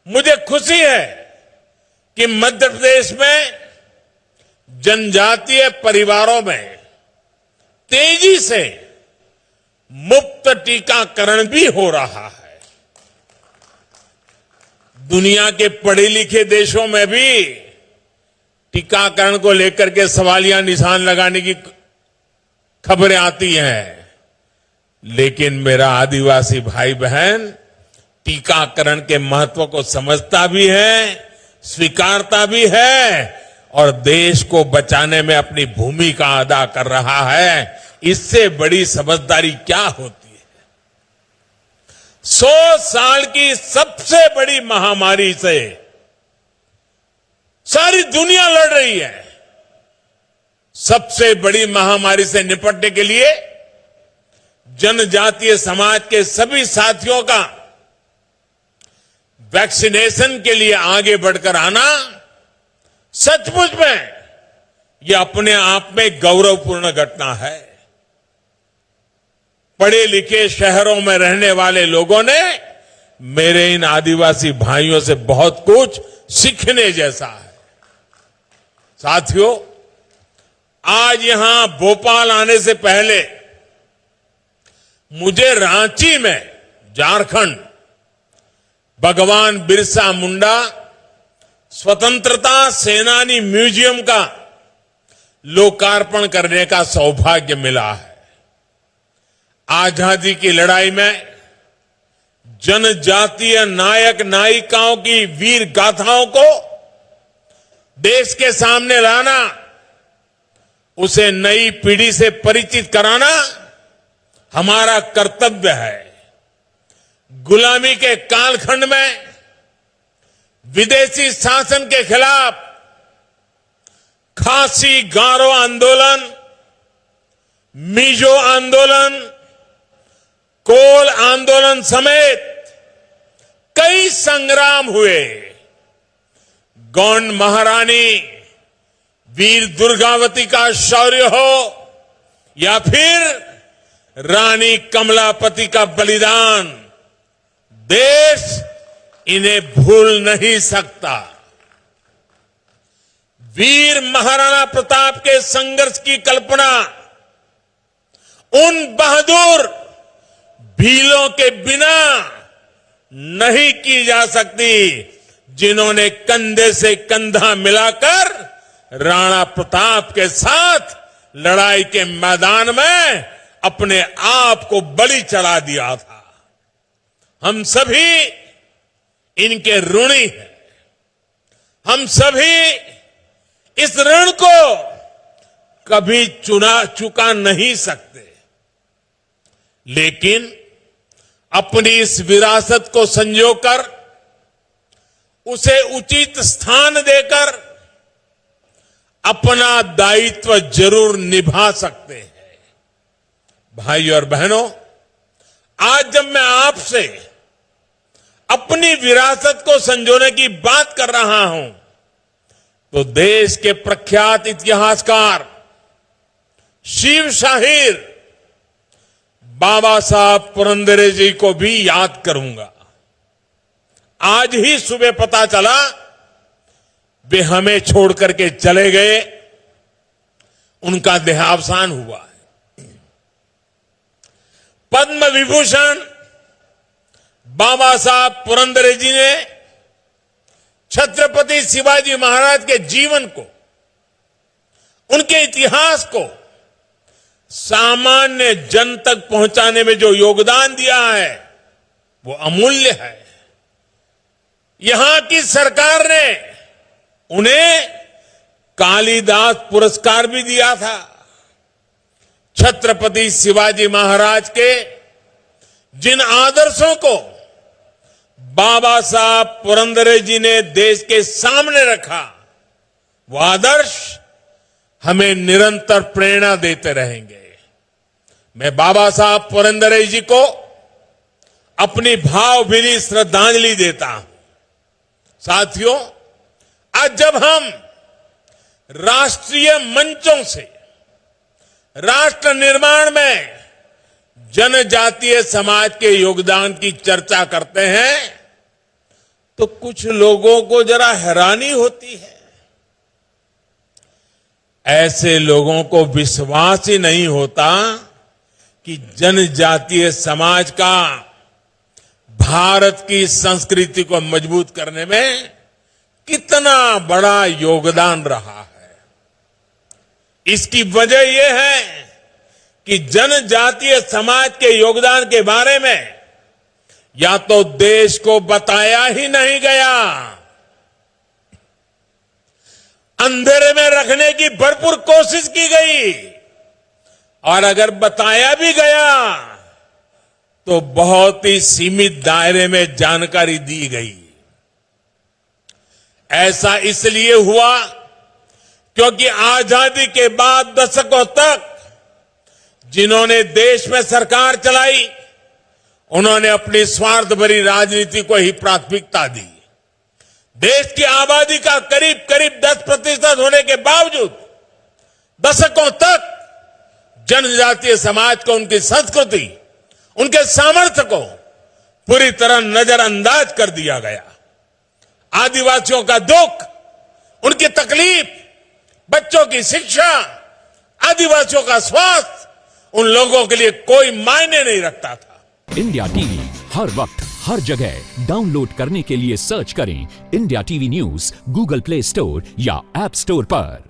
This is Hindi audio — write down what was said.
मुझे खुशी है कि मध्य प्रदेश में जनजातीय परिवारों में तेजी से मुफ्त टीकाकरण भी हो रहा है। दुनिया के पढ़े लिखे देशों में भी टीकाकरण को लेकर के सवालिया निशान लगाने की खबरें आती हैं, लेकिन मेरा आदिवासी भाई बहन टीकाकरण के महत्व को समझता भी है, स्वीकारता भी है और देश को बचाने में अपनी भूमिका अदा कर रहा है। इससे बड़ी समझदारी क्या होती है? 100 साल की सबसे बड़ी महामारी से सारी दुनिया लड़ रही है। सबसे बड़ी महामारी से निपटने के लिए जनजातीय समाज के सभी साथियों का वैक्सीनेशन के लिए आगे बढ़कर आना सचमुच में यह अपने आप में गौरवपूर्ण घटना है। पढ़े लिखे शहरों में रहने वाले लोगों ने मेरे इन आदिवासी भाइयों से बहुत कुछ सीखने जैसा है। साथियों, आज यहां भोपाल आने से पहले मुझे रांची में झारखंड भगवान बिरसा मुंडा स्वतंत्रता सेनानी म्यूजियम का लोकार्पण करने का सौभाग्य मिला है। आजादी की लड़ाई में जनजातीय नायक नायिकाओं की वीर गाथाओं को देश के सामने लाना, उसे नई पीढ़ी से परिचित कराना हमारा कर्तव्य है। गुलामी के कालखंड में विदेशी शासन के खिलाफ खासी गारो आंदोलन, मिजो आंदोलन, कोल आंदोलन समेत कई संग्राम हुए। गौंड महारानी वीर दुर्गावती का शौर्य हो या फिर रानी कमलापति का बलिदान, देश इन्हें भूल नहीं सकता। वीर महाराणा प्रताप के संघर्ष की कल्पना उन बहादुर भीलों के बिना नहीं की जा सकती जिन्होंने कंधे से कंधा मिलाकर राणा प्रताप के साथ लड़ाई के मैदान में अपने आप को बलि चढ़ा दिया था। हम सभी इनके ऋणी हैं। हम सभी इस ऋण को कभी चुका नहीं सकते, लेकिन अपनी इस विरासत को संजोकर उसे उचित स्थान देकर अपना दायित्व जरूर निभा सकते हैं। भाइयों और बहनों, आज जब मैं आपसे अपनी विरासत को संजोने की बात कर रहा हूं, तो देश के प्रख्यात इतिहासकार शिव शाहीर बाबा साहब पुरंदरे जी को भी याद करूंगा। आज ही सुबह पता चला वे हमें छोड़ करके चले गए, उनका देहावसान हुआ है। पद्म विभूषण बाबा साहब पुरंदरे जी ने छत्रपति शिवाजी महाराज के जीवन को, उनके इतिहास को सामान्य जन तक पहुंचाने में जो योगदान दिया है वो अमूल्य है। यहां की सरकार ने उन्हें कालिदास पुरस्कार भी दिया था। छत्रपति शिवाजी महाराज के जिन आदर्शों को बाबा साहब पुरंदरे जी ने देश के सामने रखा, वो आदर्श हमें निरंतर प्रेरणा देते रहेंगे। मैं बाबा साहब पुरंदरे जी को अपनी भावभीनी श्रद्धांजलि देता हूं। साथियों, आज जब हम राष्ट्रीय मंचों से राष्ट्र निर्माण में जनजातीय समाज के योगदान की चर्चा करते हैं, तो कुछ लोगों को जरा हैरानी होती है। ऐसे लोगों को विश्वास ही नहीं होता कि जनजातीय समाज का भारत की संस्कृति को मजबूत करने में कितना बड़ा योगदान रहा है। इसकी वजह यह है कि जनजातीय समाज के योगदान के बारे में या तो देश को बताया ही नहीं गया, अंधेरे में रखने की भरपूर कोशिश की गई, और अगर बताया भी गया तो बहुत ही सीमित दायरे में जानकारी दी गई। ऐसा इसलिए हुआ क्योंकि आजादी के बाद दशकों तक जिन्होंने देश में सरकार चलाई, उन्होंने अपनी स्वार्थ भरी राजनीति को ही प्राथमिकता दी। देश की आबादी का करीब करीब 10% होने के बावजूद दशकों तक जनजातीय समाज को, उनकी संस्कृति, उनके सामर्थ्य को पूरी तरह नजरअंदाज कर दिया गया। आदिवासियों का दुख, उनकी तकलीफ, बच्चों की शिक्षा, आदिवासियों का स्वास्थ्य उन लोगों के लिए कोई मायने नहीं रखता था। इंडिया टीवी हर वक्त हर जगह डाउनलोड करने के लिए सर्च करें India TV news Google play store या ऐप स्टोर पर।